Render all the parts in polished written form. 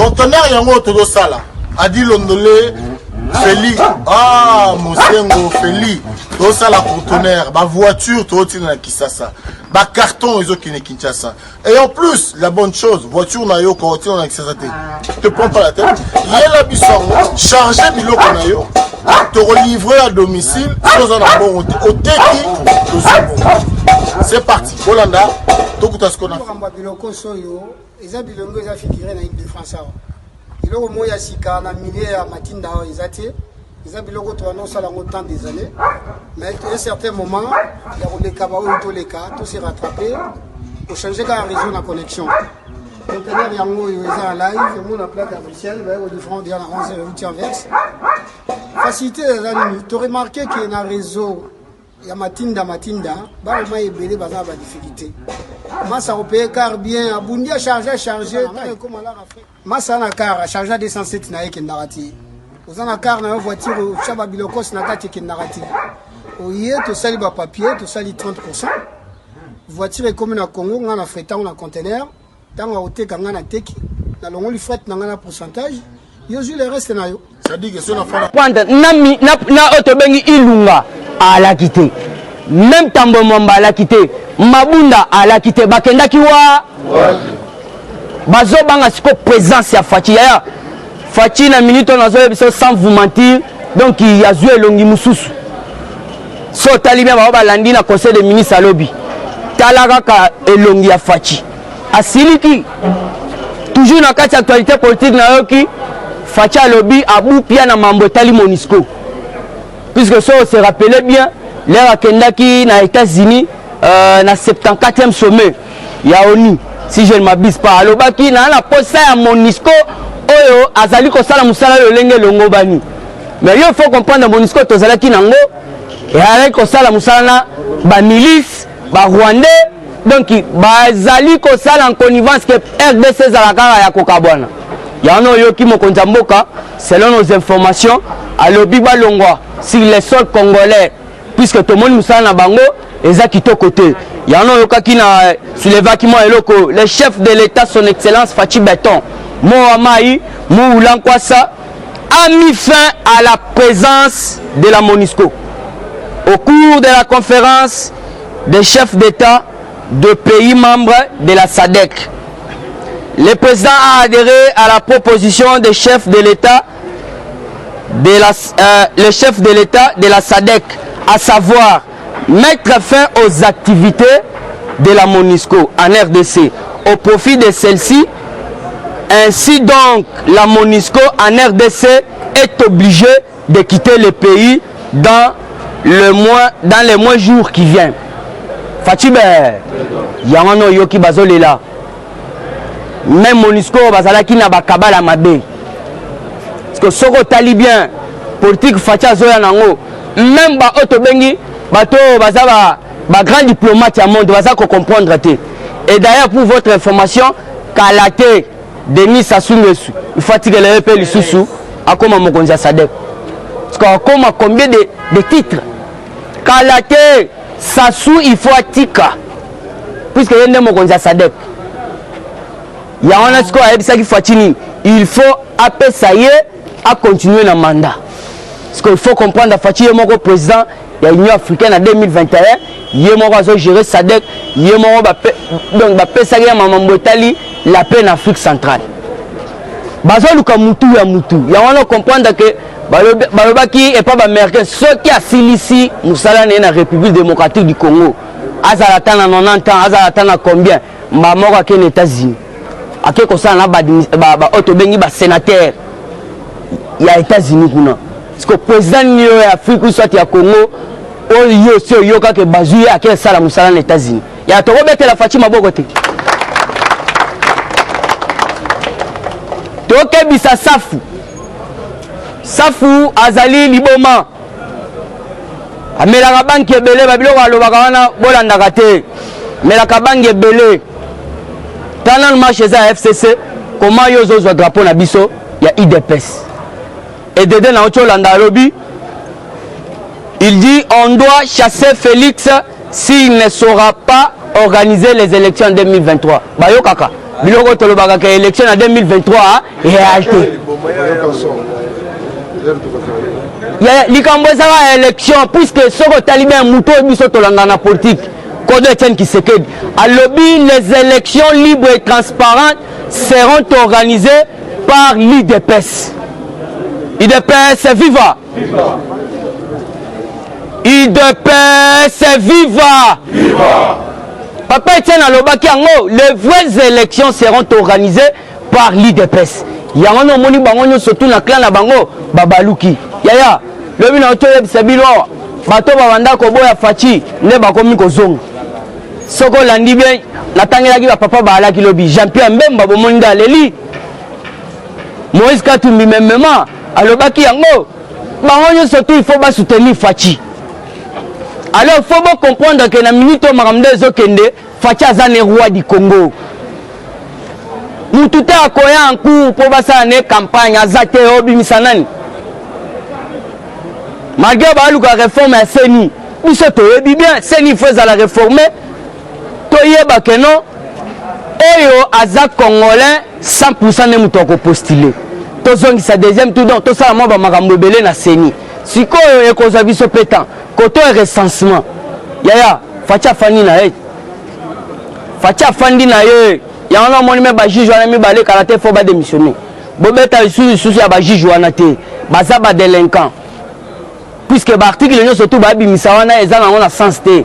conteneur yango todo sala adi londolé Feli Mosengo Feli todo sala conteneur ba voiture todo tina Kisasa ba carton ezo kine Kinshasa et en plus la bonne chose voiture na yo ko tina Kisasa te prends pas la tête yela bisongo charger biloko na yo te relivrer à domicile sans un bon au teki. C'est parti Bolanda tout ce qu'on a biloko soyo eza bilongo eza figuré na équipe de France biloko moya sika na milieu ya matinda ezate eza biloko to annonce la longtemps des années mais à un certain moment il y a les cabao tous les cas tout s'est rattrapé pour changer la réseau de connexion donc il y a yango eza en live mon plaque à Bruxelles au différent de la 11 verse facilité tu remarqué qu'il y a un réseau ya matinda ba ma ebele baza ba difficulté masa opé car bien abundi a charger comme à la Afrique masa na car charger 207 na yeke narati ozana car na voiture chaba bilokos na kati ke narati oye to sali ba papier to sali 30% voiture est comme na Congo ngana fretant na conteneur tanga oteka ngana teki na longo li fret na ngana pourcentage yo ju le reste na yo ça dit que c'est na fala na otobengi ilunga à la quitter même Tambo Mwamba à la quitter Mabunda à la quitter bakenda kiwa bazo banga siko présence ya Fachi na minute on a sans vous mentir donc il y a joué longi mususu so talibia ba landi na conseil des ministres à lobby talaka ka elongi ya Fachi asiliki toujours na kati actualité politique na yoki Fachi à lobby abu pia na mambo tali Monisco. Puisque ça, on se rappelait bien, l'ère Kendaki na États-Unis, na 74e sommet, il y a ONU, si je ne m'abuse pas. Alors, baki na la poste à Monisco, oyo azali ko sala musala yo lenge longo bani. Mais il faut comprendre Monisco to zalaki nango, et avec ko sala musala na ba milice, ba Rwandais, donc ba zali ko sala en connivence que RDC zalaka ya kokabwana. Il y en a yo qui mokonza mboka, selon nos informations, à l'Obiba Longwa. Sur les sols congolais, puisque tout le monde nous sait na bango, et ça qui côté. Il y en a qui na sur les bâtiments et locaux. Le chef de l'État, son Excellence Fachi Beton, Mohamed Moulankwasa, a mis fin à la présence de la Monisco. Au cours de la conférence des chefs d'État de pays membres de la SADC, le président a adhéré à la proposition des chefs de l'État le chef de l'État de la SADC, à savoir mettre fin aux activités de la Monisco en RDC au profit de celle-ci. Ainsi donc, la Monisco en RDC est obligée de quitter le pays dans les mois jours qui viennent. Fatibé, Yamano Yoki Bazolela. Même Monisco, Bazalaki na bakabala mabe. Parce que Soko talibien, politique Fatia Zoya Nango, même ba Otobengi, bato bazaba ba grand diplomate à monde, baza ko comprendre te. Et d'ailleurs pour votre information, Kalate Denis Sassou Nguesso, il faut que le repère Lisusu, à comment Mokonza Sadek. Parce qu'on a combien de titres. Kalate Sassou, il faut Tika. Puisque il y a Mokonza Sadek. Il y a un score qui Fatini. Il faut appeler ça y est à continuer le mandat. Parce qu'il faut comprendre que Fatih est mon président de l'Union africaine en 2021. Il est mon gérer SADC. Il est mon donc la paix en Afrique centrale. Bazo luka mutu ya mutu. Il y a comprendre que Balobaki est pas américain. Ceux qui a ici, Moussala est la République démocratique du Congo. Azalatan à 90 ans, Azalatan à combien? Mamora qui est aux États-Unis. À quel concerne la Otobengi sénateur? Il y a États-Unis. Parce que le président de l'Afrique ou soit il y a Congo, il y a aussi Yoka qui est basé à quel salam aux États-Unis. Il y a Toro Bete la Fatima Bogote. Toke Bisa Safu. Safu Azali Liboma. Amelaka banki ebele babiloko alobaka wana bolandaka te. Melaka banki ebele. Pendant le match à FCC, comment ils ont le drapeau na biso, il y a IDPS. Et dedans dans Ocholanda lobby, il dit on doit chasser Félix s'il ne saura pas organiser les élections en 2023. Bayo kaka. biloko tolobaka ka élection en 2023 réalité likambo ezaka élection puisque soko otali bien moto biso tolanda na politique Kodo Etienne Tshisekedi alobi les élections libres et transparentes seront organisées par l'IDPS. IDPS viva. IDPS viva. Papa Etienne alobaki yango les vraies élections seront organisées par l'IDPS. Yango no moni bango nyonso tout na clan na bango babaluki. Yaya lobi na otoye bisabilo bato babanda koboya fachi ne bakomi kozonga. Soko landi bien natangelaki ba papa balaki lobi Jean-Pierre Mbemba bomoni daleli Moïse Katumbi memema alobaki yango bango nyonso tout il faut ba soutenir fachi. Alors il faut comprendre que na minute makamde ezokende fachi azane roi du Congo. Mututa akoya en cours pour basala ne campagne azate obimisa nani. Malgré baluka réforme à Seni, nous sommes bien, Seni faut la réformer. Toyeba que non, Oyo Aza Congolais 100% ne mutoko postulé. Tozongi sa deuxième tour donc tout ça moi ba makambo belé na Seni. Siko e koza biso pétant, koto recensement. Yaya, facha fandi na ye. Facha fandi na ye. Ya on a moni me ba juge wana mi balé karaté faut ba démissionner. Bobeta isusu ya ba juge wana te. Baza ba délinquant. Puisque l'article nous surtout ba bimisa wana eza na sens te.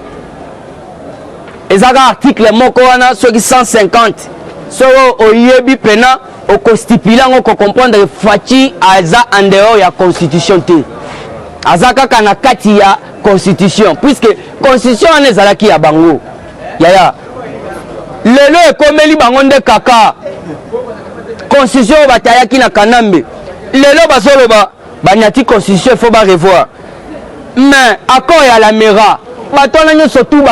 Ezaka article moko wana soki 150 so oyebi pena o constipula ngo comprendre fachi aza en dehors ya constitution te. Azaka kana kati ya constitution puisque constitution wana ezalaki ya bango. Yaya. Lelo ekomeli bango nde kaka. Constitution batayaki na Kanambe. Lelo bazoloba banyati constitution faut ba revoir. Mais accord ya la mera bato na surtout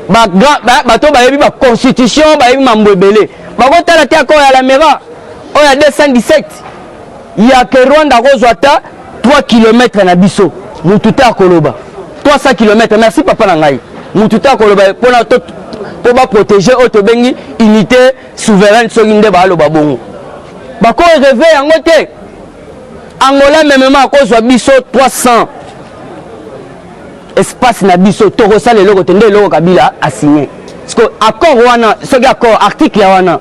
bato bayebi ba constitution bayebi mambwebele bakotala te accord ya la mera oyo ya 217 ya ke Rwanda kozwata 3 km na biso mutu te akoloba 300 km. Merci papa na ngai mutu te akoloba pona to ba protéger o to bengi unité souveraine soki nde baloba bongo bako rêver yango te. Angola memema akozwa biso 300 espace na biso tokosala eloko te nde eloko Kabila a signé. Parce que accord wana soki accord article wana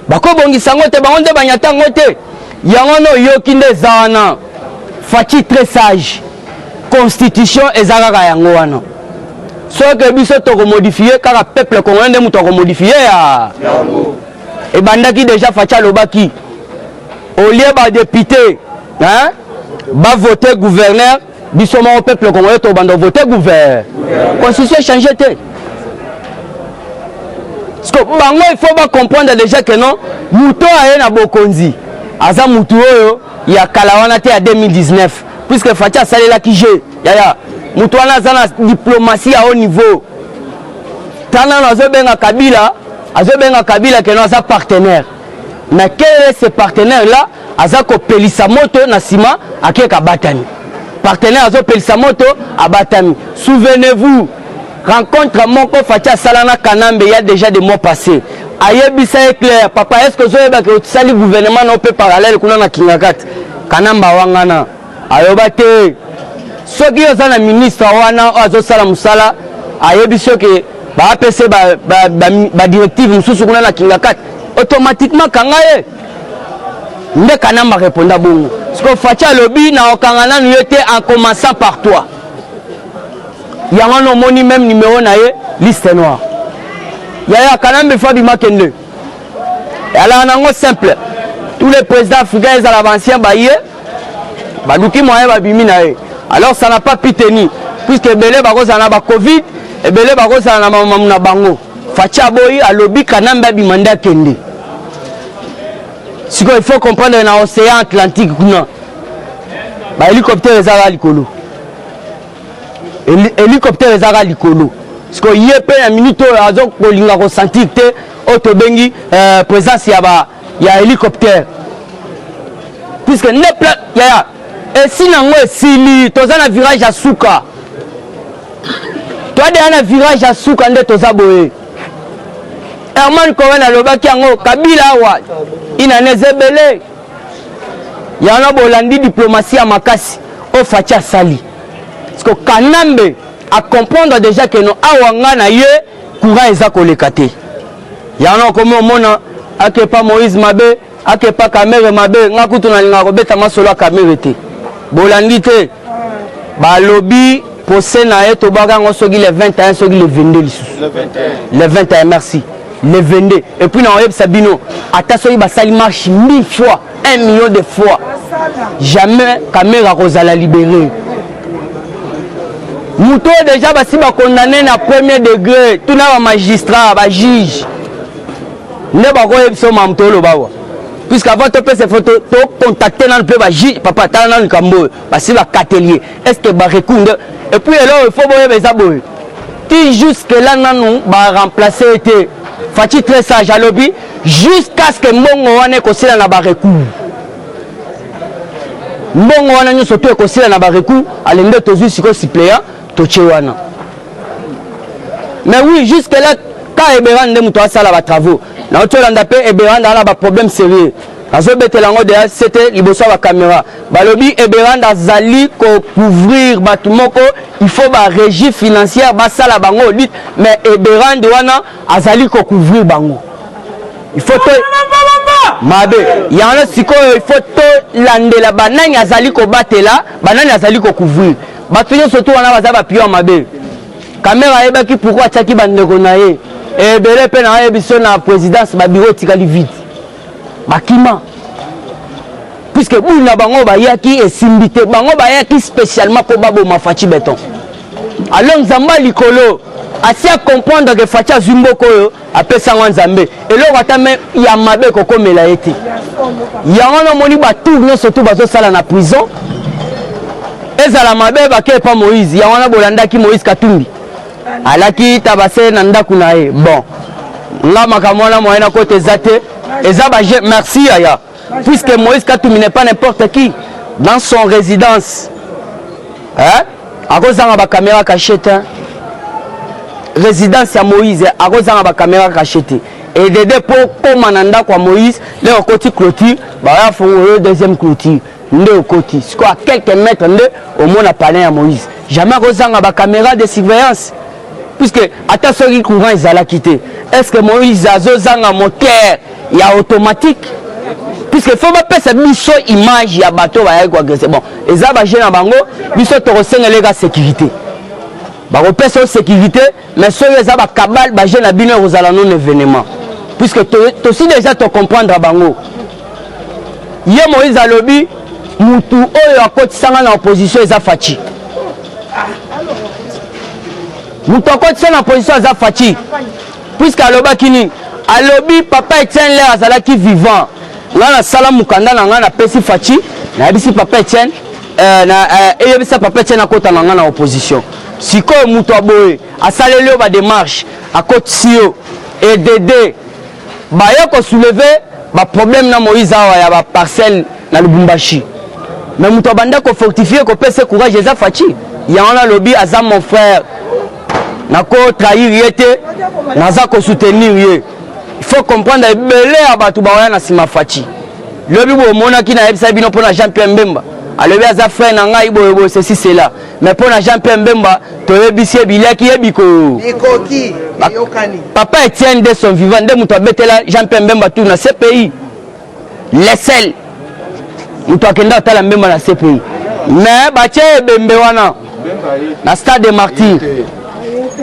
bakobongisa yango te bango nde banyata yango te yango no yoki nde eza wana fachi très sage constitution eza kaka yango wana soki biso tokomodifie kaka peuple congolais nde moto akomodifie ya ebandaki déjà fachi alobaki olie badepute bavote gouverneur biso mon peuple congolais to bando voter gouvernement constitution changé te. Parce que bango il faut pas comprendre déjà que non muto aye na bokonzi aza mutu oyo ya kalawana te ya 2019 puisque facha salela ki je yaya mutu wana aza na diplomatie à haut niveau tana azo benga Kabila que non aza partenaire. Mais quel est ce partenaire là aza ko pelisa moto na sima akeka batani partenaire azo pelisa moto abatami. Souvenez-vous, rencontre Moko Fatia Salana Kanambe il y a déjà des mois passés. Ayebisa est clair, papa est-ce que vous avez que sali gouvernement non peut parallèle kuna na Kingakat Kanamba wangana ayobate soki ozana ministre wana azo sala musala ayebisa que ba APC ba directive mususu kuna na Kingakat automatiquement kangaye nde Kanamba répondra bongo. Parce que Fatia lobby na okangana nuete en commençant par toi. Yango no moni même numéro na ye liste noire. Yaya Kanambe Fabi Makende. Et alors nango simple. Tous les présidents africains à l'avancien baye baluki moyen babimi na ye. Alors ça n'a pas pu tenir puisque belé bako za na ba Covid et belé bako za na mamu na bango. Fatia boyi a lobby Kanambe bimanda kende. Il faut comprendre dans l'océan Atlantique, bah hélicoptère les ara likolo. Hélicoptère les ara likolo. Parce que y a un minute azo kolinga ressentir te otobengi présence ya hélicoptère. Puisque ne pla ya et si nango esili toza na virage à Souka. Toi de na virage à Souka nde toza boye. Herman Cohen alobaki yango Kabila awa inanezebele yana bolandi diplomatie ya makasi o Fatia sali parce que Kanambe à comprendre déjà que no awanga na ye courant eza koleka te yana komo mona akepa Moïse Mabe akepa Kamere Mabe ngakutu na linga kobeta masolo ya Kamere te bolandi te balobi procès na ye tobaka ngo soki le 21 soki le 22 lisusu le 21 merci le 22 et puis na oyeb Sabino ata soki basali marche 1000 fois 1 million de fois jamais Kamera kozala libéré Mouto déjà basi ba condamné na premier degré tout na ba magistrat ba juge ne ba ko yebso mamtolo bawa puisque avant de faire ces photos to contacter dans le peu ba juge papa ta dans le cambo basi ba catelier est-ce que ba rekunde et puis là il faut boye beza boye ti jusque là nanou ba remplacer était Fati très sage à lobby jusqu'à ce que mbongo wane ko sila na ba recours mbongo wana nyoso to ko sila na ba recours alende tozu siko suppléant Tochewana. Mais oui, jusque là, quand Eberan de Moutoua Sala va travaux, dans le temps Eberan dans un problème sérieux. Dans ce bételango c'était l'Ibosa la caméra. Balobi Eberan dans Zali ko couvrir Batumoko, il faut ba régie financière, ba sala bango lutte, mais Eberan de wana azali ko couvrir bango. Il faut que Mabe, il y en a siko il faut to lande la banane azali ko batela, banane azali ko couvrir. Batuyo surtout on a bazaba pio mabe. Caméra eba ki pourquoi tchaki bandeko na ye. Et belé pe na ebiso na présidence ba bureau tikali vide. Bakima. Puisque buna bango ba yaki et simbité bango ba yaki spécialement pour babo mafati béton. Alors Nzamba likolo asi à comprendre que Fatia Zumboko yo apesa Nzambe. Et là watame ya mabe koko mela ete. Ya wana moni ba tourner surtout bazo sala na prison. Ezala mabe bake pa Moïse ya wana bolanda ki Moïse Katumbi alaki tabase na ndaku na ye bon nga makamona moyena côté zate ezaba merci aya puisque Moïse Katumbi n'est pas n'importe qui dans son résidence hein akozanga ba caméra cachette résidence ya Moïse akozanga ba caméra cachette et de pour mananda kwa Moïse le côté clôture ba ya fongolo deuxième clôture nde okoti siko à quelques mètres nde au monde a parlé à Moïse jamais kozanga ba caméra de surveillance puisque attention qui courant ils allaient quitter est-ce que Moïse azo zanga moteur ya automatique puisque faut pas passer biso image ya bateau ba ya quoi c'est bon et ça ba na bango biso to resenga les gars sécurité ba repesa sécurité mais ceux les ba kabal ba na bino rozala non événement puisque to si déjà to comprendre bango ye Moïse a lobby mutu oyo akotisanga na opposition eza Fachi mutu akotisanga na opposition eza Fachi puisque alobaki nini alobi papa Etienne l'air azalaki vivant nga na sala mukanda na nga na pesi Fachi na yebisi papa Etienne eyebisa papa Etienne akota na nga na opposition sikoyo mutu aboye asaleli yo ba démarche akotisi yo edede baye kosoulever ba problème na Moïse awa ya ba parcelle na Lubumbashi mais muto banda ko fortifier ko pese courage eza Fachi ya on lobby aza mon frère nako trahir yete naza ko soutenir ye il faut comprendre belé abatu ba na sima Fachi lobby bo mona ki na yebisa bino pona Jean-Pierre Mbemba alobi aza frère na ngai boyebo ceci cela mais pona Jean-Pierre Mbemba to yebisi bilaki yebiko ikoki yokani papa Etienne de son vivant de muto betela Jean-Pierre Mbemba tout na CPI les seuls mutu akenda tala Mbemba na CPI mais bache bembe wana na stade des martyrs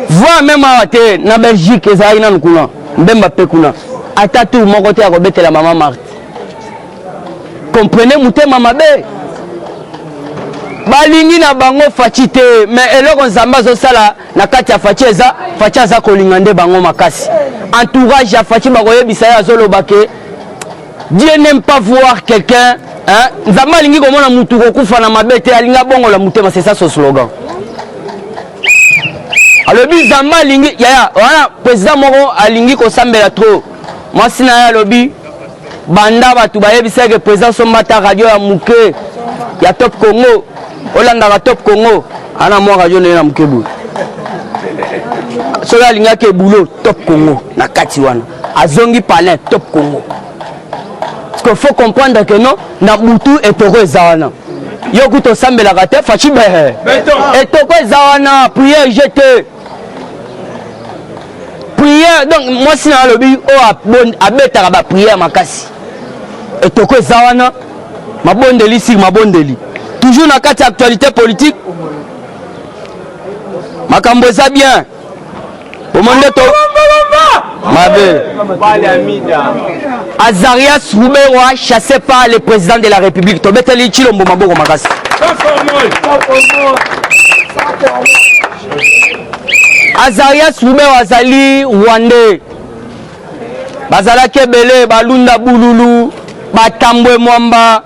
voire même à na Belgique ezali na nkuna Mbemba pe kuna atatu moko te akobetela mama Marthe comprenez mutema mabe balingi na bango Fachi te mais eloko Nzamba zo sala na kati ya Fachi eza kolinga nde bango makasi entourage ya Fachi bakoyebisa ya zoloba ke Dieu n'aime pas voir quelqu'un hein Nzamba lingi komona mutu kokufa na mabete alinga bongo la mutema c'est ça son slogan alobi Nzamba lingi ya wana président moko alingi ko sambela trop moi sina ya lobi banda batu bayebisa ke président Sombata radio ya muke ya Top Congo Olanda Top Congo ana mo radio na muke bu soki alingaki ebulo top Congo na kati wana azongi palin top Congo. Parce qu'il faut comprendre que non na butu etoko eza wana yo kuto sambelaka te faci behe etoko eza wana prière jete prière. Donc moi si na lobi o abetaka ba prière makasi etoko eza wana mabondeli si mabondeli toujours na kati actualité politique makambo eza bien bomonde to mabe Azarias Rouberoa chassé par le président de la République tobeteli Chilombo maboko makasi Azarias Rouberoa azali Rwandais bazalaki ebele balunda bululu batambwe mwamba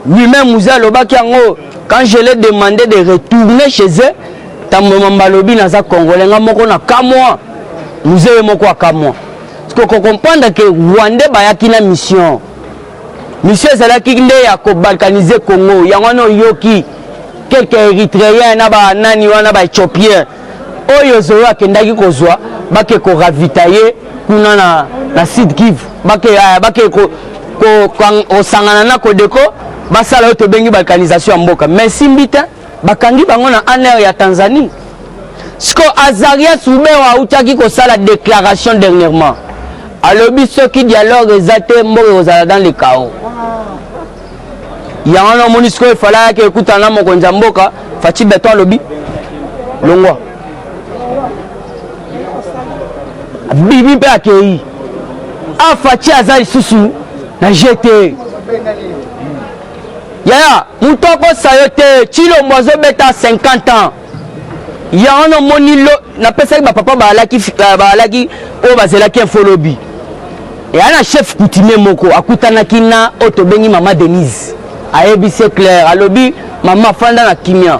lui-même Moussa alobaki yango quand je l'ai demandé de retourner chez eux tambwe mwamba lobi naza congolais nga moko na kamwa Moussa moko akamwa parce que comprendre que Rwandais bayaki na mission ezalaki nde ya kobalkaniser Congo yango wana oyoki quelques Érythréens na ba nani wana ba Éthiopiens oyo zoyo akendaki kozwa bake ko ravitailler kuna na Sud Kivu bake osangana na Kodeko basala oyo tobengi balkanisation ya mboka mais simbita bakangi bango na aner ya Tanzanie. Siko Azarias Rouberoa autaki kosala déclaration dernièrement alobi soki dialogue ezate mboka kozala dans le chaos yango na monisco efalaki ekutana na mokonzi ya mboka Faci Beton alobi longwa bibi mpe akei Faci aza lisusu na GT yaya moto akosa yo te Chilombo azobeta 50 ans yango na moni lo napesaki bapapa baalaki oyo bazelaki info lobi eya na chef coutumier moko akutanaki na oyo tobengi mama Denise ayebisi clair alobi mama fanda na kimia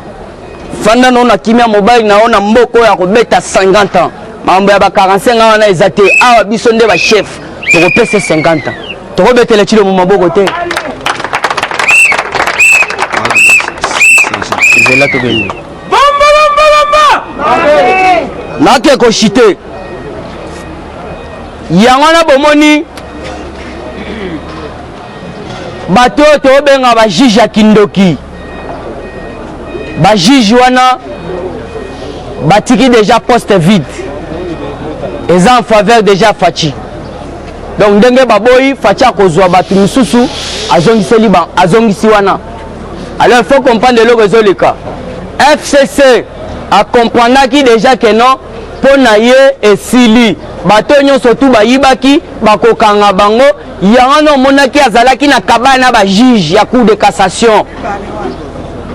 fanda na na kimia mobali na ona mboko ya kobeta 50 ans mambo ya ba 45 ans wana eza te awa biso nde ba chef tokopesa 50 ans tokobetela Chilombo maboko te ezela tobengi nake koshite yango na bomoni bato tobenga ba juge ya kindoki ba juge wana batiki déjà poste vide eza en faveur déjà Faci donc ndenge baboyi Faci akozwa bato misusu azongisi wana. Alors il faut comprendre le réseau le cas FCC a comprendre déjà que non pour naye et sili bato nyonso tu bayibaki bakokanga bango yango no monaki azalaki na kabana ba juge ya cour de cassation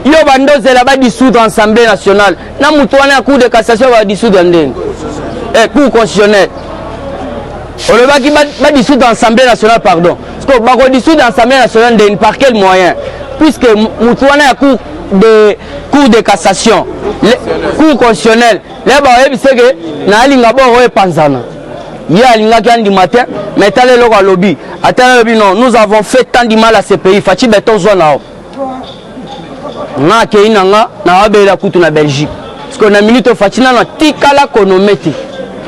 yo bandozela ba dissoudre assemblée nationale na mutu wana ya cour de cassation ba dissoudre ndenge cour constitutionnelle olobaki ba dissoudre assemblée nationale pardon parce que bako dissoudre assemblée nationale ndenge par quel moyen puisque mutu wana ya cour de cassation cour constitutionnelle les bayebise ke na alinga boro epanzana ye alingaki andima te mais tala eloko alobi atala lobi non nous avons fait tant de mal à ce pays Faci Beton zwa nao nga akei nanga na wabela kutu na Belgique parce que na minute Faci nano tikala konome te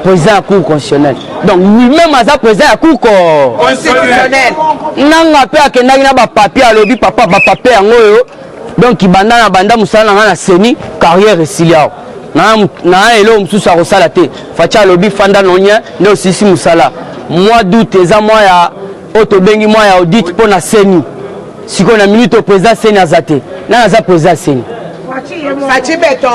président ya cour constitutionnelle donc lui-même aza président ya cour constitutionnelle nanga mpe akendaki na bapapier alobi papa bapapier yango oyo donc banda na banda musala na seni carrière esiliao na elo mususu akosala te Faci alobi fanda nonya nde osisi musala mois d'août eza mois ya oyo tobengi mois ya audit mpo na seni sikoyo na minute o président seni aza te nani aza président seni Faci Beton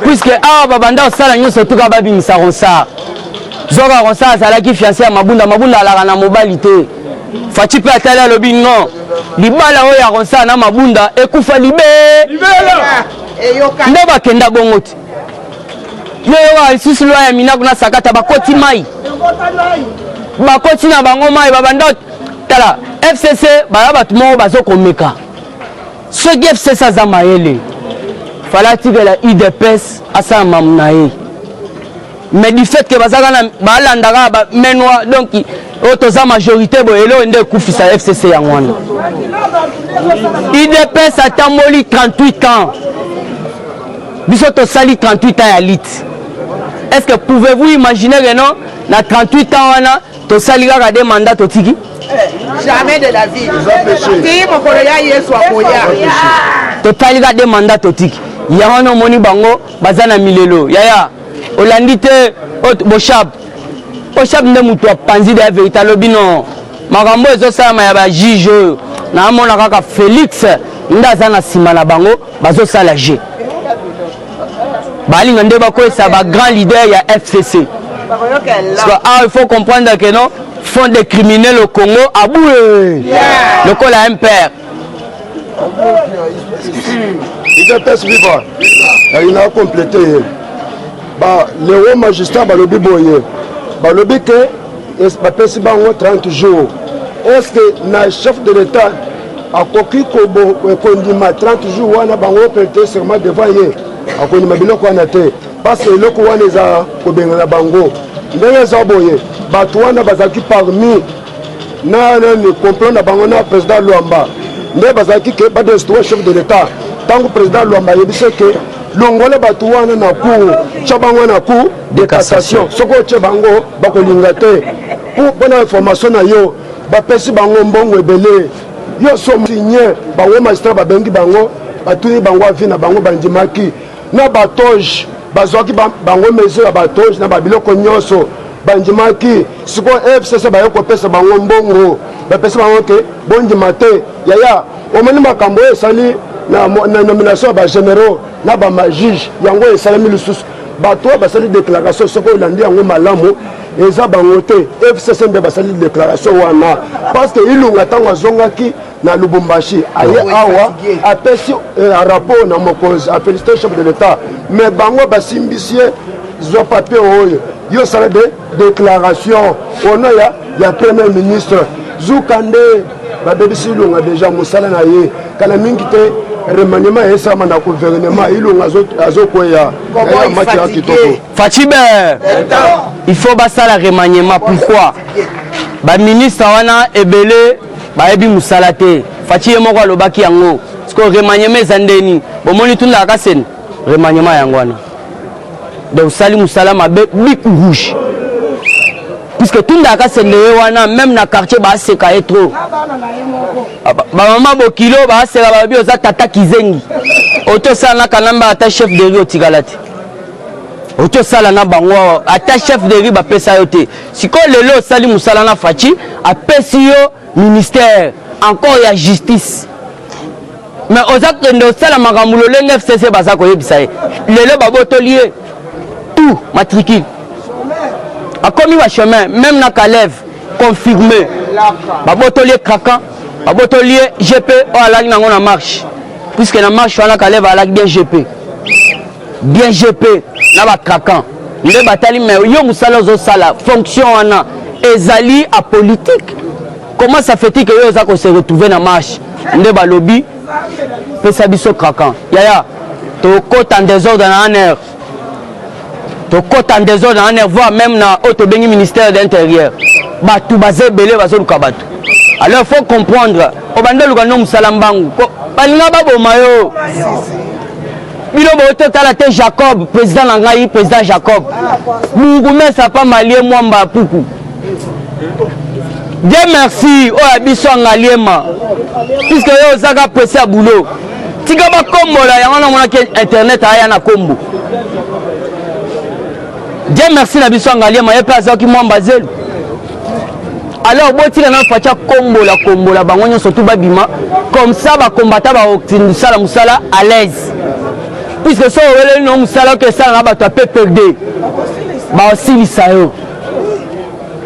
puisque awa babanda osala nyonso tuka babimisa Ronsard zoka Ronsard azalaki fiancé ya Mabunda alaka na mobali te Faci mpe atali alobi non libala oyo ya Ronsard na Mabunda ekufa nde bakenda bongo te yoyoka lisusu lwa ya minaku na sakata bakoti mai bakoti na bango mai babanda tala FCC baya bato moko bazokomeka soki FCC aza mayele fala tikela UDPS asala mamu na ye mais du fait que bazaka balandaka bamenwa donc oyo toza majorité boye elo nde ekufisa FCC yango wana UDPS atamboli 38 ans biso tosali 38 ans ya lit. Est-ce que pouvez-vous imaginer que non, na 38 ans wana tosali kaka des mandats totiki? Jamais de la vie. Totali kaka des mandats totiki. Ya wana moni bango bazana milelo. Yaya olandite boshab. Boshab nde mutu apanzi de vérité lobino. Makambo ezosala ya ba juge na mona kaka Félix ndaza na sima na bango bazosala G. Balinga nde bakoyesa ba grand leader ya FCC. Il faut comprendre que non, font des criminels au Congo à bout. Le col a un père. Il est suivant. Il a complété. Le haut magistrat balobi boye. Balobi que bapesi bango 30 jours. Est-ce que le chef de l'État a koki kondima 30 jours wana bango prêter serment devant ye? A kondima biloko wana te. Parce que loko wana eza kobenga bango. Ndenge eza boye. Bato wana bazaki parmi na ni complot na bango na président Luamba. Nde bazaki ke ba destituer chef de l'État. Tant que président Luamba yebise ke longole bato wana na cour chabango na cour de cassation. Soko chebango bakolinga te. Pour bonne information na yo bapesi bango mbongo ebele. Yo so signé bango magistrat babengi bango batuni bango avi na bango bandimaki na batoge bazwaki bango mesure ya batoge na babiloko nyonso bandimaki siko FCC baye kopesa bango mbongo bapesi bango ke bondima te yaya omoni makambo esali na nomination ya bagénéraux na bamajuge yango esalami lisusu bato basali déclaration soko olandi yango malamu eza bango te FCC nde basali déclaration wana parce que ilunga ntango azongaki na Lubumbashi aye awa apesi rapport na mokonzi afélicité chef de l'État mais bango basimbisie zo papier oyo yo sala de déclaration ono ya premier ministre Zukande babebisi ilunga déjà mosala na ye kana mingi te remaniement esama na gouvernement ilunga azokoya mati ya kitoko Fatibe il faut basala remaniement pourquoi ba ministre wana ebele bayebi musala te Fatiye moko alobaki yango parce que remaniement ezandeni bomoni tunda akaseni remaniement yango wana donc sali musala mabe biku rouge puisque tunda akaseni wana même na quartier ba seka et trop ba mama bokilo ba seka ba bi oza tata kizengi auto sala kanamba ata chef de rio tigalati auto sala na bango ata chef de rio ba pesa yote siko lelo sali musala na Fachi a pesi yo ministère encore ya justice mais oza kende osala makambo lolenge FCC baza koyebisa ye lelo babotoliye tout matricule akomi ba chemin même na Kalev confirmé babotoliye Krakan babotoliye GP o alaki nango na marche puisque na marche wana Kalev alaki bien GP na ba Krakan nde batali mais yo musala ozosala fonction wana ezali a politique. Comment ça fait-il que yo zako se retrouver na marche nde balobi pesa biso Krakan yaya to côte en désordre na un air to côte en désordre na un air voire même na auto bengi ministère de l'intérieur batu bazé belé bazoluka batu alors faut comprendre obanda luka no musala mbangu balinga baboma yo bino boto tala te Jacob président na ngai président Jacob mungume sa pas malien mwamba puku Dieu merci, oh abiso ngaliema. Puisque yo zaka pressé à boulot. Tika ba kombo la yango na mona ke internet aya na kombo. Dieu merci na biso ngaliema ye place ki mwamba zelu. Alors botika na facha kombo la bango nyo surtout babima comme ça ba combattant ba oktindisala musala à l'aise. Puisque so wele no musala que ça na ba to pe perdre. Ba osilisa yo.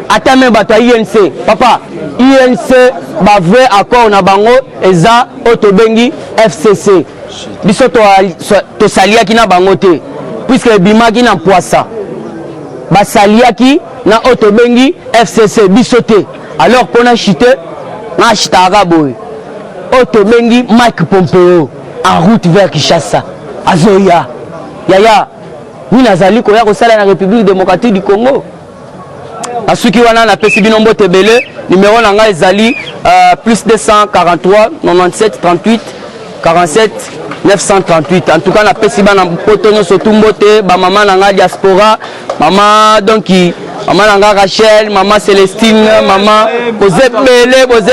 Atame bato INC papa INC ba vrai accord na bango eza otobengi FCC biso to saliaki na bango te puisque bimaki na poisa ba saliaki na otobengi FCC biso te alors pona chite na chitaka boy otobengi Mike Pompeo en route vers Kinshasa azoya yaya ni nazali koya kosala na République démocratique du Congo. Asuki wana na pesi binombo tebele numéro nanga ezali plus 243 97 38 47 938. En tout cas, na pesi bana potonyo sotumbote, ba maman nanga diaspora, maman donc maman nanga Rachel, maman Célestine, maman Bozé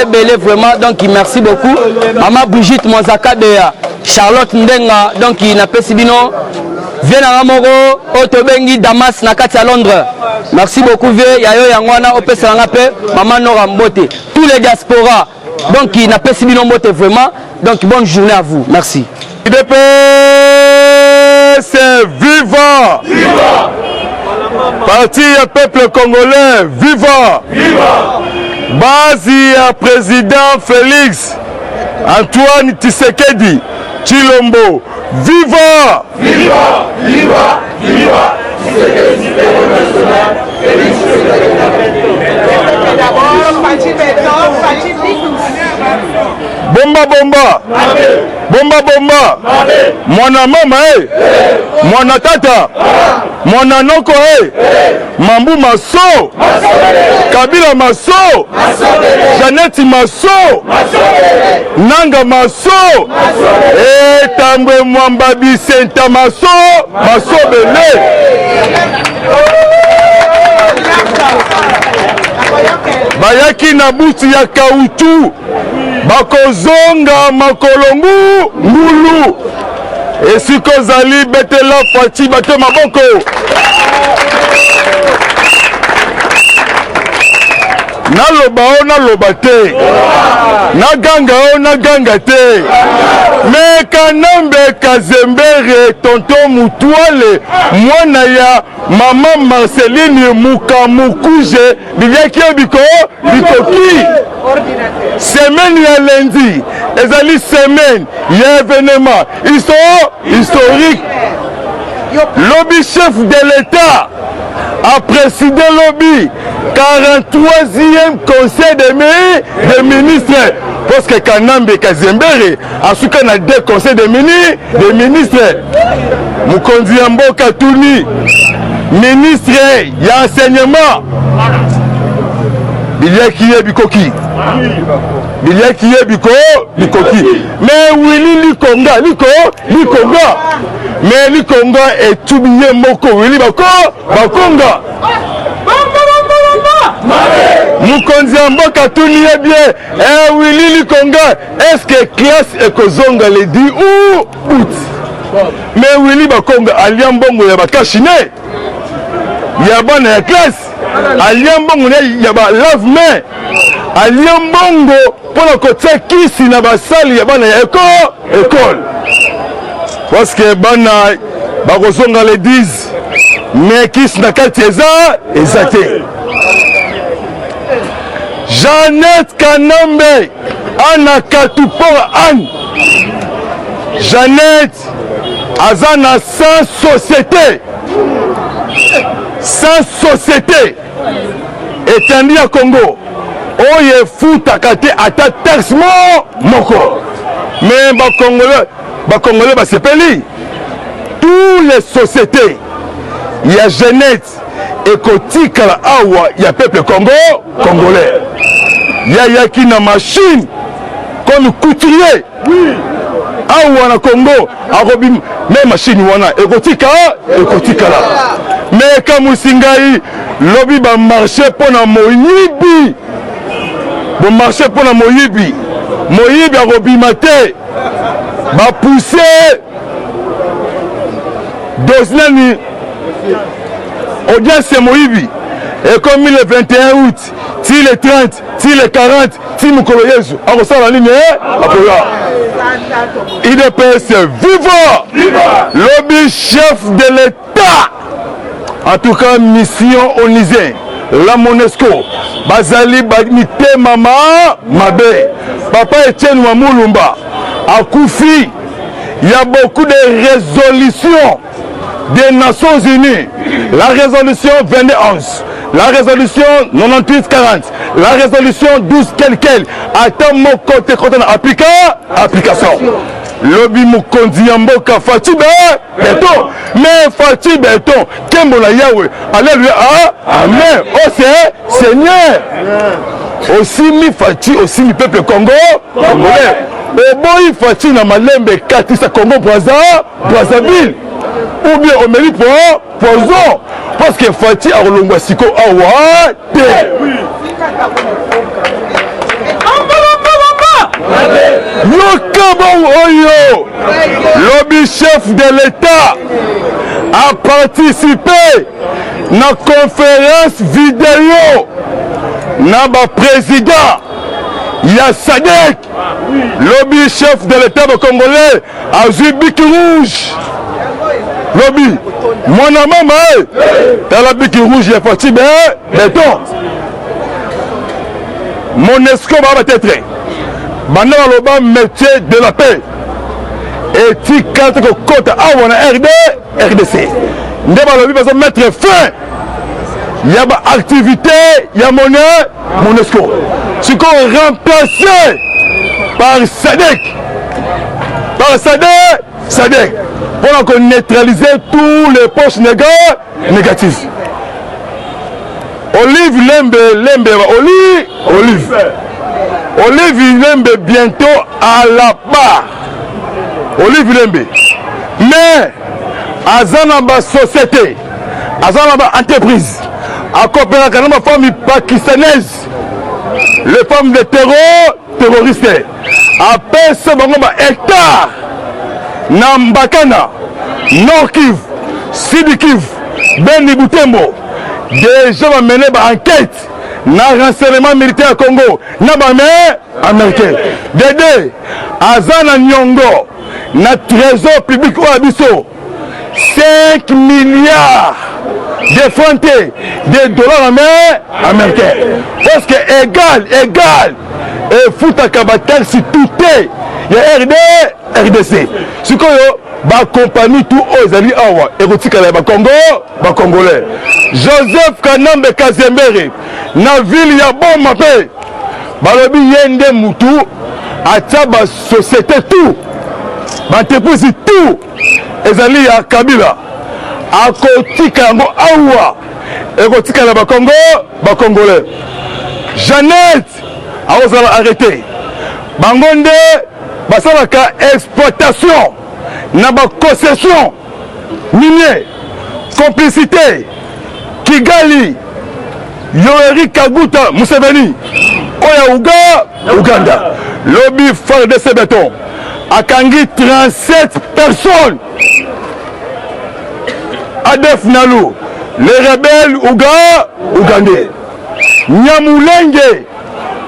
Belé vraiment donc merci beaucoup. Maman Brigitte Monzaka de Charlotte Ndenga donc na pesi bino vient na moko otobengi Damas na kati à Londres. Merci beaucoup vieux yayo yangwana opesa nga pe maman Nora Mbote. Tous les diasporas donc na pesi bino mbote vraiment. Donc bonne journée à vous. Merci. UDP c'est vivant. Viva. Parti peuple congolais, vivant. Viva. Basi ya président Félix Antoine Tshisekedi Chilombo, vivant. Viva, viva, viva. Tshisekedi national, Félix Bomba bomba, bomba bomba, mwana mama mwana tata, mwana noko Mambu Maso, Kabila Maso, Janeti Maso, Nanga Maso, Tambwe Mwamba Bisenta Maso, Maso Bele. Bayaki na buti ya kautu bakozonga makolongu ngulu esiko zali betela fati bato maboko naloba te naganga te me Kanambe Kazembere tonton Mutuale mwana ya mama Marceline Mukamukuje bivyaki bikoki semaine ya lundi ezali semaine ya événement historique. Lobby chef de l'État a présidé lobby 43e conseil des ministres parce que Kanambe Kazembere a souka na 2 conseils des ministres. Mukonzi ya mboka Tuni ministre ya enseignement biliaki ye bikoki mais Willy Likonga mais Likonga etubiye moko Willy bakonga Mukonzi ya mboka Tuni ye bien Willy Likonga est-ce que classe ekozonga le 10 août mais Willy bakonga alia mbongo ya bakashine ya bana ya classe alia mbongo ya ba lave main alia mbongo pona kotia kisi na basali ya bana ya école parce que bana bakozonga le 10 mais kisi na kati eza te. Jeannette Kanambe ana katupora an Jeannette azana sans société etandi ya Congo oye futaka te ata taxe moko mais bakongolais basepeli tous les sociétés ya Jeannette ekotikala awa ya peuple congolais yaki na machine comme couturier awa na Congo akobi me machine wana ekotikala mais kamusingai lobi ba marché pona moyibi akobima te ba pousser doznani audience moyibi et comme le 21 août ti le 30 ti le 40 ti mukolo yesu akosala nini akoya IDPS vivant lobby chef de l'État en tout cas mission onisien la MONUSCO bazali banite mama mabe papa Etienne Wamulumba akufi. Il y a beaucoup de résolutions des Nations Unies, la résolution 2211, la résolution 9840, la résolution 12 attends mon côté application. Lobby Mukonzi Mboka Fati Beton, mais Fati Beton, Kembola Yahweh, alléluia, amen, oh c'est Seigneur. Aussi mi Fati, aussi mi peuple congolais, oboyi Fati na malembe katisa Congo Brazzaville ou bien omeli poison parce que Fati a rolongwa siko awa te Yokabo Oyo, lobby chef de l'État, a participé à la conférence vidéo na ba président ya Sadek, lobby chef de l'État congolais a Zubic rouge. Lobby, mon maman, t'as la bic rouge, il a parti béton. Mon escroc va être. Maintenant, le métier de la paix. Et tu quand tu comptes à RDC. Nous devons mettre fin. Il y a une activité, il y a mon escroc. Ce qu'on remplacé par Sadek. Par Sadek. Pour neutraliser tous les postes négatifs. Olive Lembe bientôt à la barre. Olive Lembe. Mais, à Zanaba société, à Zanaba entreprise, à coopérer avec la famille pakistanaise, les femmes de terroristes, à Pesse Bangoma hectare, Nambakana, Nord Kivu, Sud Kivu, Beni Butembo, déjà va mener une enquête. Na renseignement militaire Congo, na bamé américain. Dédé, Azana Nyongo, na trésor public ou abisso, 5 milliards de francs de dollars américains. Parce que égal, et fouta kabatel si tout est, il y a RDC. Ce qu'on ba compagnie tout aux alliés awa érotique la ba congolais Joseph Kanambe Kazembere na ville ya bon mape balobi yende mutu atia ba société tout ba entreprise tout ezali ya Kabila akotika yango awa érotique la ba congolais Jeannette aozala arrêté bangonde basalaka exploitation na ba concession minier complicité Kigali Yoweri Kaguta Museveni oya Uganda lobby FARDC béton akangi 37 personnes Adef Nalu les rebelles Ougandais Nyamulenge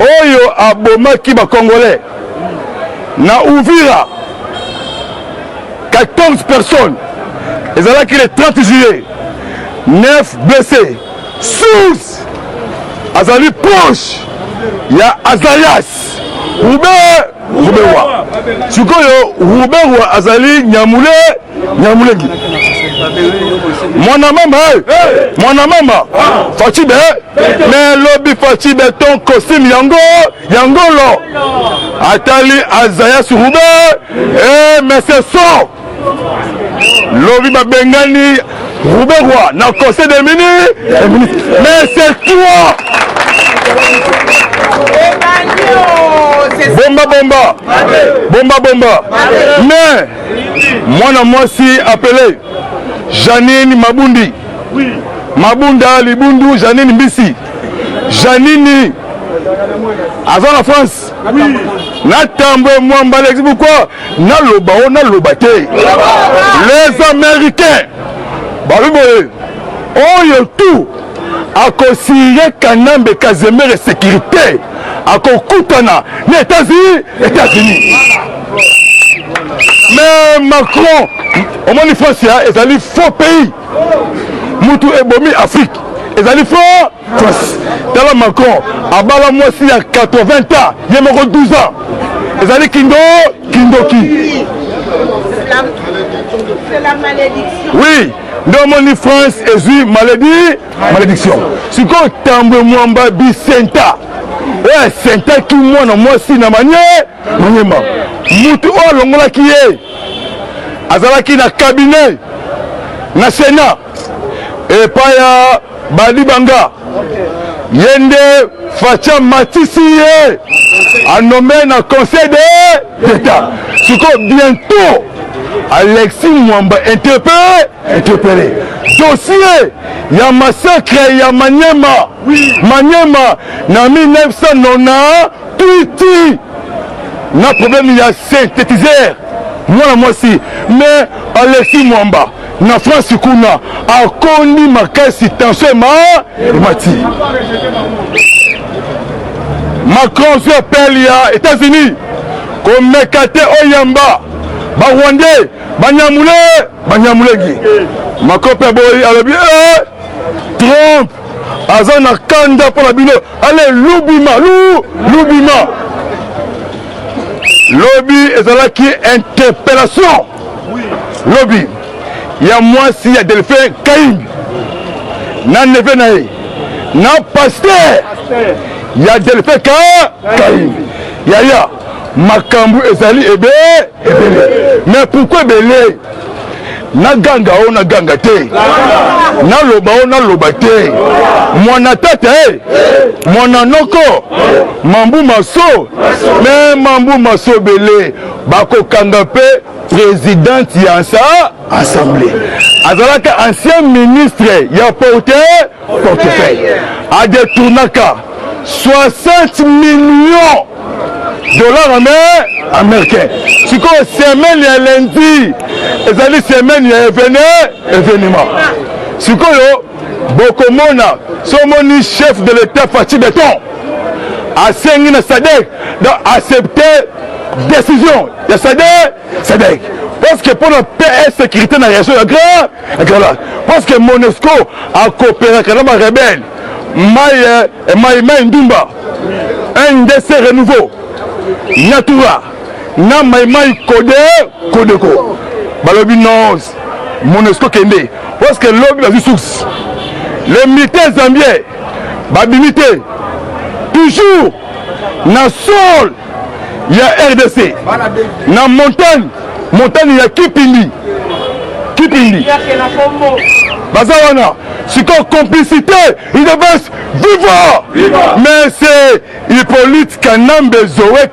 oyo abomaki ba congolais na Uvira 14 personnes. Et là qu'il est 30 juillet. 9 blessés. Sous Azali proche. Il y a Azalias. Roubewa. Sukoyo Roubewa Azali Nyamulengi. Mon mama. Fatibe. Mais lobby Fatibe ton costume Yangolo. Atali Azalias Roube. Mais c'est ça. Lobby Babengani Roubewa na conseil des ministres. Mais c'est toi. Bomba. Mais moi aussi appelé Janine Mabundi. Mabunda Libundu Janine Mbisi. Janine avant la France. Natambwe Mwamba pourquoi nalobate les Américains babiboye oyo tout akosire Kanambe Kazemere sécurité akokutana les États-Unis. Mais Macron au moins France est un faux pays mutu ebomi Afrique ezali France tala Macron abala mwasi ya 80 ans yemoko 12 ans ezali kindoki c'est la malédiction. Oui ndomoni France ezui malédiction siko tambwe mwamba bisenta ouais senta ki mwana mwasi na manyema mutu o longolaki ye azalaki na cabinet na Sénat et pa ya Badibanga Yende Fatia Matisiye a nommé dans conseil d'État. Ce que bientôt Alexis Mwamba interpellé. Dossier, il y a massacre, il y a Maniema. Maniema, en 1998, n'a problème, il y a synthétiseur. Moi aussi. Mais Alexis Mwamba, na France, kuna a connu ma caisse tension et mati. Macron se appelle il y a États-Unis. Comme Mekate Oyamba. Rwandais, Banyamulegi. Macron peut boy à la bien. Trump, Azana Kanda pour la bino. Allez, Loubima. Lobby est là qui est interpellation. Lobby. Il y a moi si il y a Delphin Kaïm. Nan Nevenaï. Nan Pasteur. Il y a Delphin Kaïm. Il y a Makambu Ezali Ebe. Mais pourquoi Belé? Na ganga o na ganga te. Na loba o na loba te. Mwana tata mwana noko. Mambu maso. Mais mambu maso belé. Bako kangape président Yansa assemblée. Azalaka ancien ministre ya portefeuille. A détournaka 60 millions dollars américains. Si quoi semaine il y a lundi, ezali semaine il y a événement. Si quoi Bokomona, somoni chef de l'État Fati Béton, a signé na SADC d'accepter décision. Il y a SADC. Parce que pour la paix et sécurité dans la région, parce que Monusco a coopéré avec les rebelles, Maï Ndumba, un décès renouveau. Natura, na Maïmaï Kodeko, Balobi Nose, Monusco Kende, parce que l'homme a vu source. Les militaires zambiens, Babimité, toujours, na sol, il y a RDC, na montagne, il y a Kipindi. Bazawana, c'est comme complicité, il devait vivre. Mais c'est Hippolyte Kanambe Zoé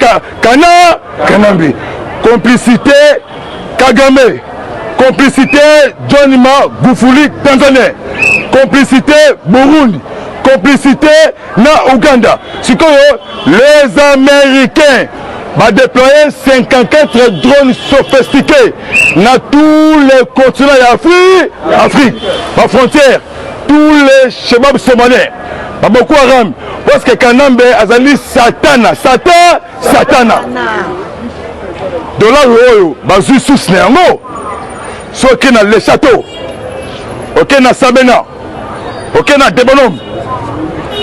Kanambe. Complicité Kagame. Complicité Johnima Goufouli Tanzanie. Complicité Burundi. Complicité na Ouganda. C'est comme les Américains va déployer 54 drones sophistiqués dans tous les continents d'Afrique, la frontière, tous les chebabs somaliens, pas beaucoup Aram, parce que Kanambe Azali Satana. Dollar Royo, Bazu Sous Néango, soit qui n'a les châteaux, ok n'a Sabena, ok n'a Debonom,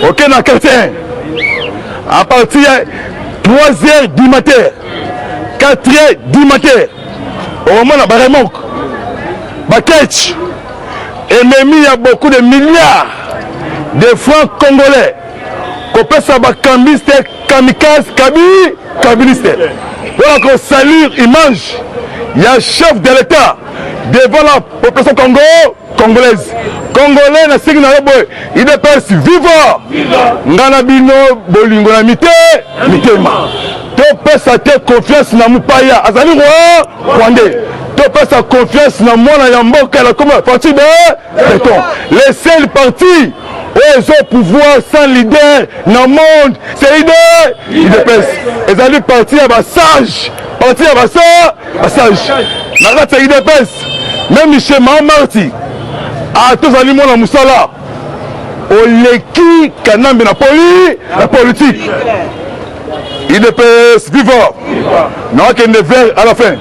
ok n'a Chrétien, à partir 3h du matin, 4h du matin, au moment où on a remonte, Baketch, et même il y a beaucoup de milliards de francs congolais, qu'on peut savoir kamikaze, kabiliste. Voilà qu'on salue, il mange. Il y a un chef de l'État devant la population congolaise. Congolais na sigi na boy, il dépasse vivant. Ngana bino bolingo na mitema. To pesa te confiance na mupaya azali rwandais. To pesa confiance na mwana ya mboka la comme parti de béton. Les seuls partis où ils ont pouvoir sans leader dans le monde, c'est il dépasse. Ils allaient partir à sage. Partir à sage. Nagata il dépasse. Même Michel Marti. A tous les gens dans Moussala, Oleki Kanambe la politique. Il est vivant. Non, qu'il ne verre à la fin.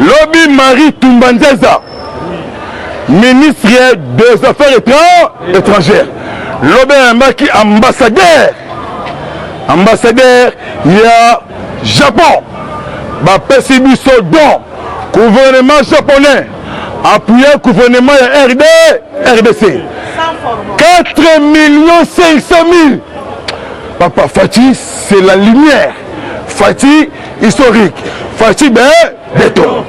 Lobby Marie Tumbanzeza, ministre des Affaires étrangères. Lobby Maki ambassadeur, il y a Japon. Pessibi Sodon, gouvernement japonais. Appuyer le gouvernement RDC. 4 500 000. Papa Fati, c'est la lumière. Fati, historique. Fati, béton.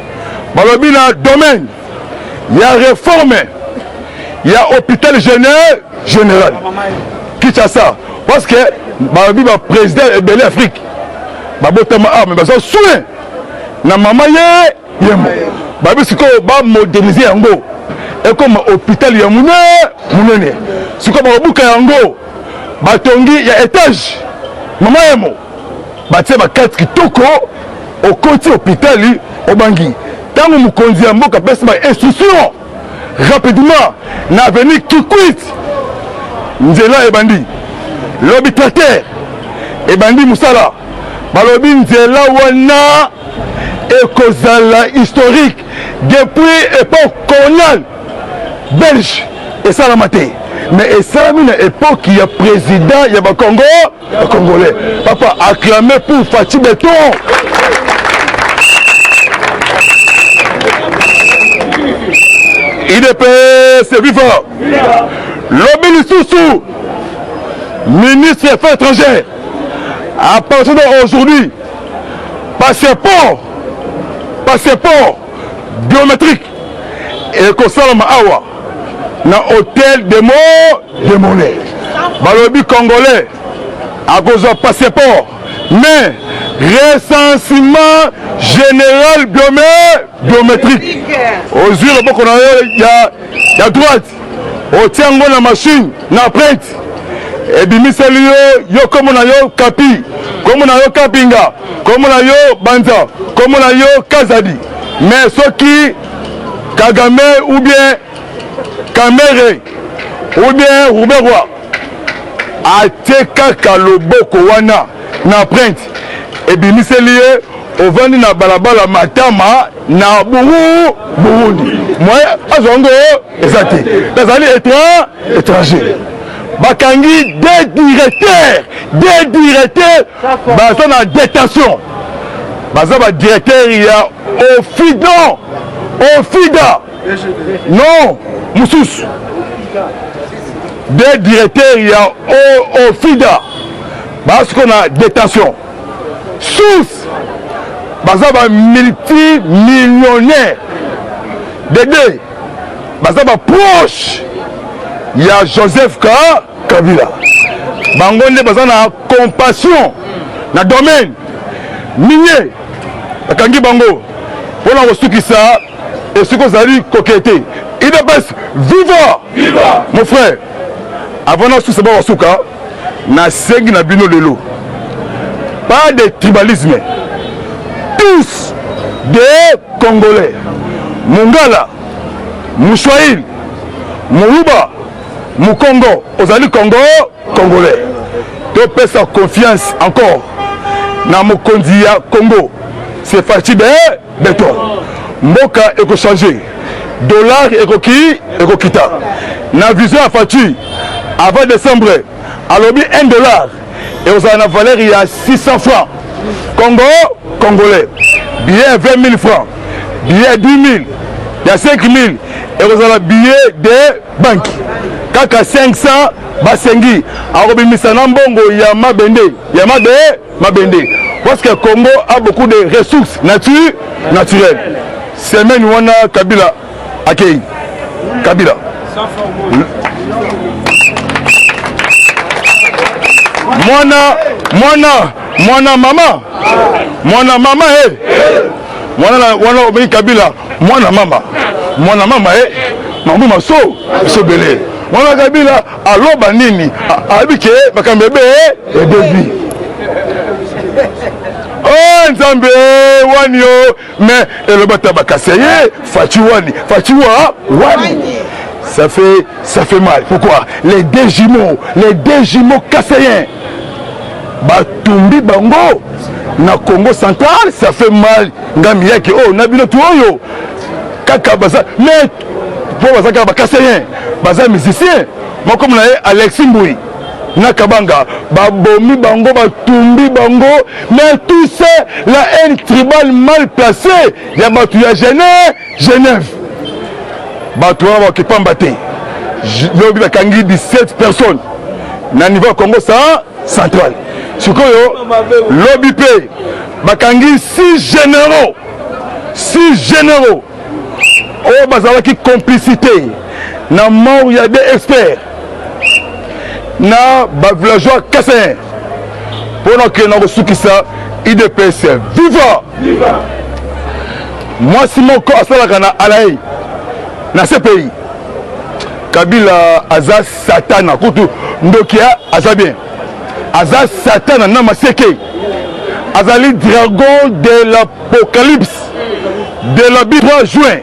Dans le domaine, il y a réforme. il y a hôpital général Kinshasa parce que babi ba président ebele Afrique babotama mais bazo soin na mama yemo babi siko ba moderniser yango et comme hôpital ya munene siko ba buka yango batongi ya étage mama yemo batie ba 4 kitoko au côté hôpital obangi tango mukonzi ya mboka pesa ba instruction rapidement na avenue Kikwit nzela ebandi lobi tracteur ebandi musala balobi nzela wana ekozala historique depuis époque coloniale belge esalama te mais esalami na époque ya président ya bakongo congolais papa acclamé pour Fachi Beton. IDPS vivant. Lobi Lisusu, ministre des Affaires étrangères, à partir d'aujourd'hui, passeport biométrique et Kosalama Awa, dans hôtel de monnaie. Balobi congolais, à cause de passeport, mais recensement général biométrique. Aux yeux de il y a droite, au tiango la machine, na prête. Et bimiseli yo comme on a yo kapi, comme on a yo kapinga, comme on a yo banza, comme on a yo kazadi. Mais ceux qui Kagame ou bien Kamere ou bien Rouberwa a teka kaloboko wana na print. Et bimiseli au vandi na balabala matama na Burundi. Moi azongo ezati. Bazali étranger. Bakangi des directeurs baza na détention. Baza ba directeur il y a Ofida. Non, Moussous. Des directeurs il y a Ofida. Parce qu'on a détention. Sous baza ba multimillionnaire. Dédé baza ba proche. Il y a Joseph Kabila. Bangonde baza na compassion na domaine minier. Bakangi bango pour la ressoukisa et ce que vous allez coqueter. Il est best viva mon frère. Avant na sous seba resouka na sengi na bino lelo. Pas de tribalisme. Tous des Congolais. Mungala, Mouchouaïl, Mourouba, Moukongo, Ozali Congo, Congolais. Tu peux sa confiance encore. Na Mokondia Congo, c'est Fachi Beton. Moka eko changé. Dollar eko kita. Na vision à Fachi, avant décembre, à l'objet $1. Et vous avez une valeur il y a 600 francs. Congo, Congolais. Billet 20 000 francs. Billet 10 000. Il y a 5 000. Et vous avez un billet de banque. Kaka 500, Basengi. Arobi Misanambongo, Yamabende. Mabende. Parce que le Congo a beaucoup de ressources naturelles. Semaine Wana Kabila. Akei. Kabila. Mwana mama. Mwana obéi Kabila. Mwana mama mambu maso sobele. Mwana Kabila aloba nini abike bakambebe ebebi. Oh Nzambe wani yo mais eloba tabakaseye Fachi wani ça fait mal. Pourquoi? Les deux jumeaux kasséens batumbi bango na Congo central, ça fait mal. Ngami yake oh nabino tuoyo kaka baza mais pour baza ka bakasséens baza musicien moi comme na Alexis Mboui na Kabanga babomi bango batumbi bango mais tout ça la haine tribale mal placée ya batu ya Genève batu wa bakipamba te lobi bakangi 17 personnes na niveau Congo central sikoyo lobi pe bakangi 6 généraux oh bazalaki complicité na mort il y a des experts na ba villageois kassin pour que na resukisa IDPS viva moi si mon corps asalaka na alaï na ce pays Kabila aza satana kutu ndokia aza bien aza satana na maseke azali dragon de l'apocalypse de la Bible juin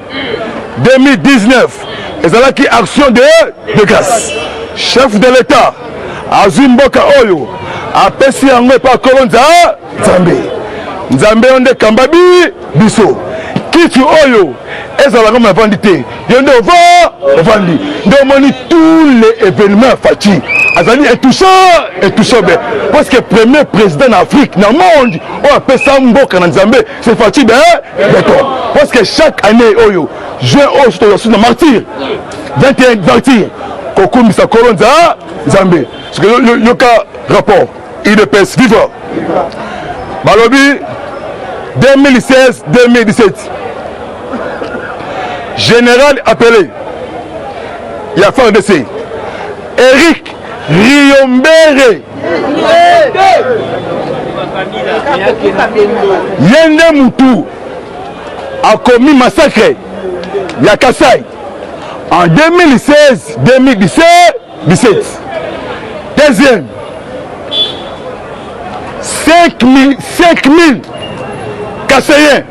2019 ezalaki action de grâce chef de l'état azimboka oyo apesi yango pa kolonza nzambe onde kambabi biso kitu oyo ezalaka na vandi te yonde ovandi nde omoni tous les événements faci azali etouchant bien parce que premier président na Afrique na monde oyo apesa mboka na nzambe c'est faci d'accord parce que chaque année oyo juin oyo sotoyasu na martyr 21 martyr kokumbisa kolonza nzambe parce que yoka rapport IDPS vivre balobi 2016-2017 général appelé il y a FARDC Eric Riombere yende mutu a commis massacre ya Kasai en 2016-2017. Deuxième 5000 Kassaïens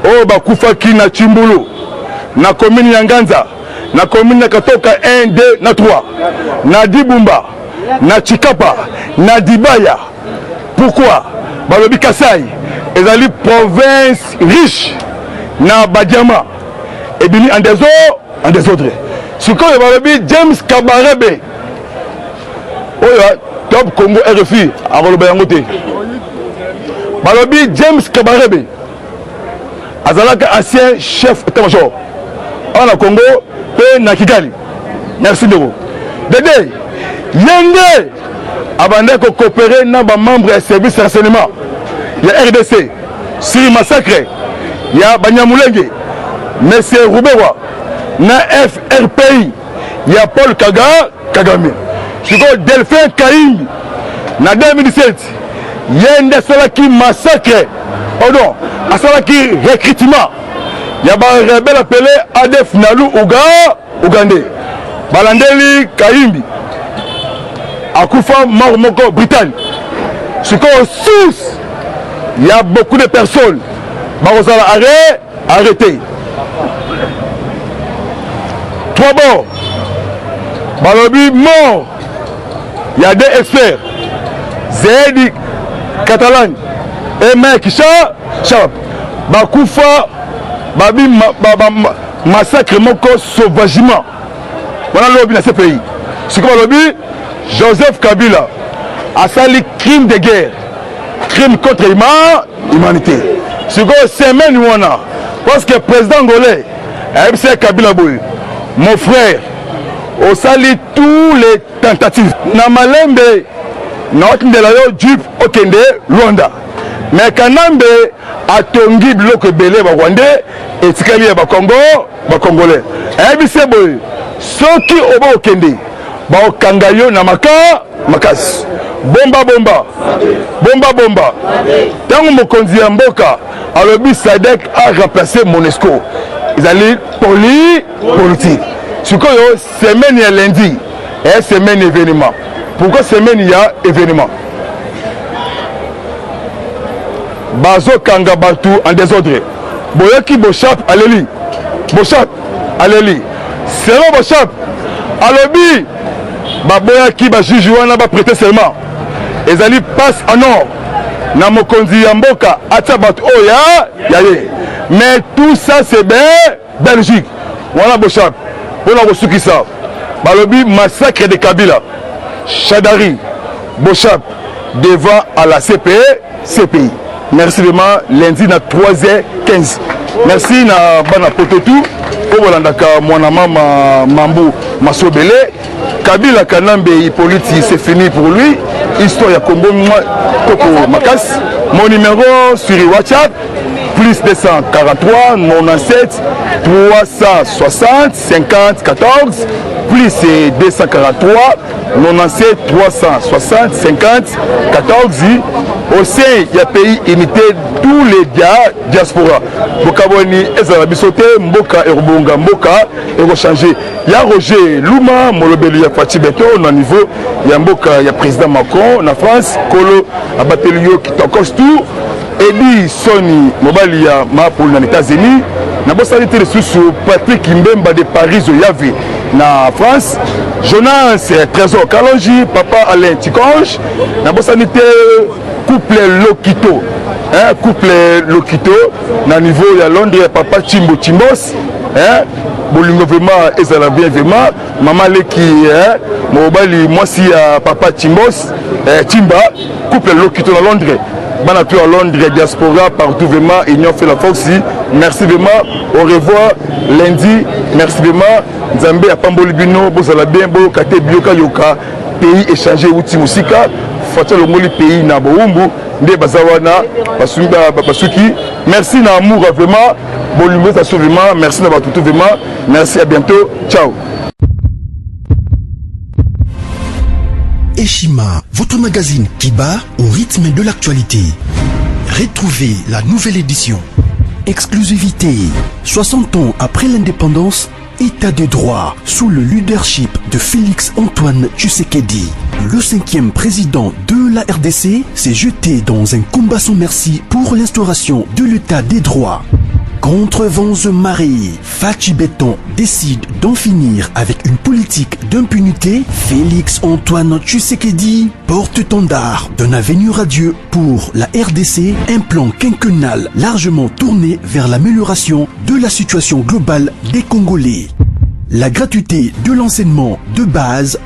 oh bakufaki na Chimbulu na commune ya Nganza na commune na Katoka 1 2 na 3 na Dibumba na Chikapa na Dibaya. Pourquoi balobi Kasai ezali province riche na Badiama et bini en désordre sikoyo balobi James Kabarebe oyo top Congo RFI abaloba yango te balobi James Kabarebe azalaka ancien chef état-major en Congo et na Kigali. Merci beaucoup. Dédé yende abandé ko coopérer na ba membre ya service renseignement ya RDC sur massacre ya Banyamulenge monsieur Rubewa na FRPI ya Paul Kagame siko Delphin Kaimbi na 2017 yende salaki massacre pardon asalaki recrutement ya ba rebelle appelé ADF Nalu Ugandais balandeli Kaimbi akufa mort moko Britannique siko source il y a beaucoup de personnes bazala arrêté trois bords balobi mort il y a des experts Zedi Catalan et mec Chap bakufa babi massacre moko sauvagement voilà lobi dans ce pays ce que lobi Joseph Kabila a sali crime de guerre crime contre l'humanité ce que semaine wana parce que président ngolais MC Kabila boy mon frère au sali tous les tentatives na malembe na otindela yo jupe okende Rwanda mais kanambe atongi biloko ebele ba Rwandais etikali ya ba Congolais ebise boy soki oba okende ba okanga yo na makasi bomba tango mokonzi ya mboka alobi Sadek a remplacé Monusco ils allaient politique sikoyo semaine ya lundi et semaine événement pourquoi semaine il y a événement bazo kanga batu en désordre boyoki bochap aleli selon bochap alobi baboyaki bajuge wana baprêter seulement ezali passe en or na mokonzi ya mboka atia bato oyo ya ye mais tout ça c'est Belgique wana bochap mpona kosukisa balobi massacre de Kabila Chadari bochap devant à la CPI. Merci vraiment lundi na 3h15 merci na bana pototu po bolandaka mwana mama Mambu Masobele Kabila Kanambe Hippolyte c'est fini pour lui histoire ya Congo toko makas Mon numéro sur WhatsApp, plus 243 97 360 50 14, plus 243 97 360 50 14. Aussi, il y a pays imité tous les diaspora. Bokaboni Ezarabisote, Mboka Erbonga, Mboka Erochangé. Il y a Roger Louma, Molobeli, il y a Fatih Beto, au niveau, il y a Mboka, il y a président Macron, en France, Kolo, Abatelio, qui t'encoche tout. Eddie Sony, Mobali, il y a Mapol, dans les États-Unis. N'a pas salité les sous Patrick Mbemba de Paris, au Yavé, na France. Jonas, Trésor Kalonji, Papa Alain Tikonge. N'a pas salité couple Lokito. Couple Lokito. Na niveau, il y a Londres, Papa Chimbo Chimbos. Bolingo vraiment, Ezala bien vraiment. Maman Leki, Mobali, moi si Papa Chimbos, Chimba, couple Lokito à Londres. Banatou à Londres, diaspora, partout vraiment, Union fait la force. Merci vraiment, au revoir, lundi, merci vraiment, Nzambe à Pambolibino, Bozala bien, Bo, Kate, Bioka, Yoka, pays échangé, Outi Moussika, Fatal Omoli, pays Naboumbu, Nde Bazawana, Basuki, merci Namour vraiment, Bolumbo, vraiment, merci Nabatoutou vraiment, merci, à bientôt, ciao. Eshima, votre magazine qui bat au rythme de l'actualité. Retrouvez la nouvelle édition. Exclusivité. 60 ans après l'indépendance, état de droit sous le leadership de Félix Antoine Tshisekedi. Le 5e président de la RDC s'est jeté dans un combat sans merci pour l'instauration de l'état des droits. Contre vents et marées, Fatih Beton décide d'en finir avec une politique d'impunité. Félix Antoine Tshisekedi, porte-étendard d'un avenir radieux pour la RDC, un plan quinquennal largement tourné vers l'amélioration de la situation globale des Congolais. La gratuité de l'enseignement de base,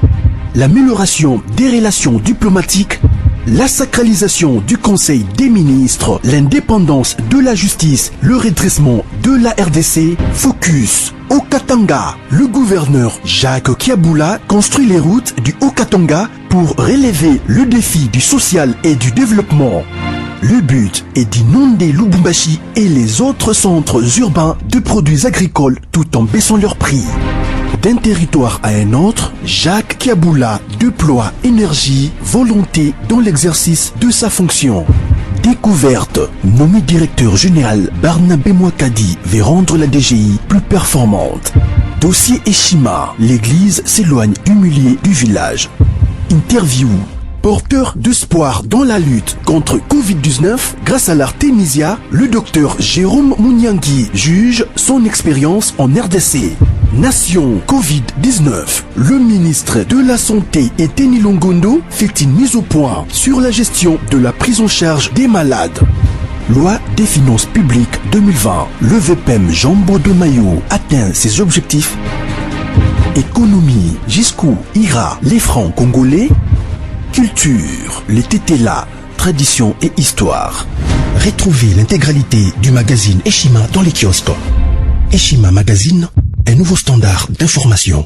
l'amélioration des relations diplomatiques, la sacralisation du Conseil des ministres, l'indépendance de la justice, le redressement de la RDC, focus Haut-Katanga. Le gouverneur Jacques Kiaboula construit les routes du Haut-Katanga pour relever le défi du social et du développement. Le but est d'inonder Lubumbashi et les autres centres urbains de produits agricoles tout en baissant leurs prix. D'un territoire à un autre, Jacques Kiaboula déploie énergie, volonté dans l'exercice de sa fonction. Découverte, nommé directeur général, Barnabé Mouakadi veut rendre la DGI plus performante. Dossier Eshima, l'église s'éloigne humiliée du village. Interview. Porteur d'espoir dans la lutte contre Covid-19, grâce à l'Artemisia, le docteur Jérôme Mouniangui juge son expérience en RDC. Nation Covid-19. Le ministre de la Santé Eteni Longondo fait une mise au point sur la gestion de la prise en charge des malades. Loi des finances publiques 2020. Le VPM Jean-Bodo Mayo atteint ses objectifs. Économie. Jusqu'où ira les francs congolais? Culture, les tétélas, tradition et histoire. Retrouvez l'intégralité du magazine Eshima dans les kiosques. Eshima Magazine, un nouveau standard d'information.